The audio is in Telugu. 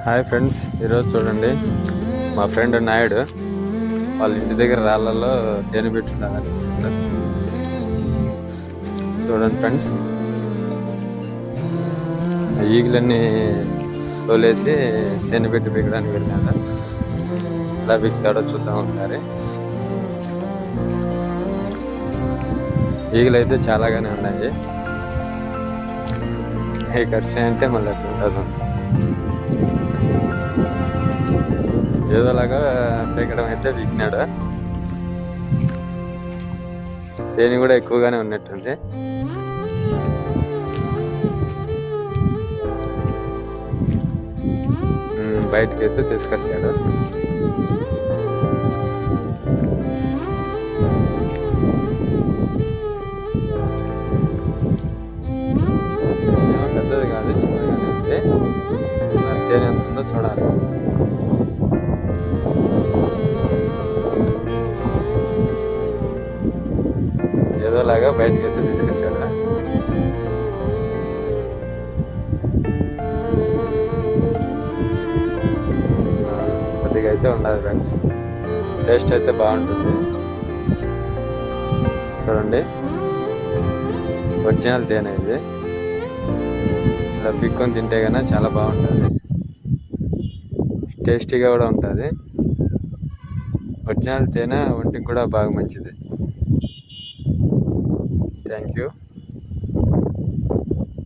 హాయ్ ఫ్రెండ్స్, ఈరోజు చూడండి మా ఫ్రెండ్ నాయుడు వాళ్ళ ఇంటి దగ్గర రాళ్ళల్లో తేనె పెట్టుకున్నాను. చూడండి ఫ్రెండ్స్, ఈగలన్నీ తోలేసి తేనె పెట్టి పీకడానికి వెళ్ళాడు. ఎలా పీకుతాడో చూద్దాం ఒకసారి. ఈగలు అయితే చాలాగానే ఉన్నాయి. ఏ ఖర్చు అంటే మళ్ళీ అట్లా ఏదోలాగా పీకడం అయితే పీకినాడు. తేనె కూడా ఎక్కువగానే ఉన్నట్టుంది. బయటకి అయితే తీసుకొచ్చాడు. పెద్దది కాదు, చిన్నగానే ఉంది. తేనె ఎంత ఉందో చూడాలి. ఏదోలాగా బయటకి అయితే తీసుకొచ్చాడు. కొద్దిగా అయితే ఉండాలి ఫ్రెండ్స్. టేస్ట్ అయితే బాగుంటుంది. చూడండి, ఒరిజినల్ తేనె ఇది. ఇలా పిక్కొని తింటే కన్నా చాలా బాగుంటుంది, టేస్టీగా కూడా ఉంటుంది. ఒరిజినల్ తేనె ఒంటికి కూడా బాగా మంచిది. Thank you.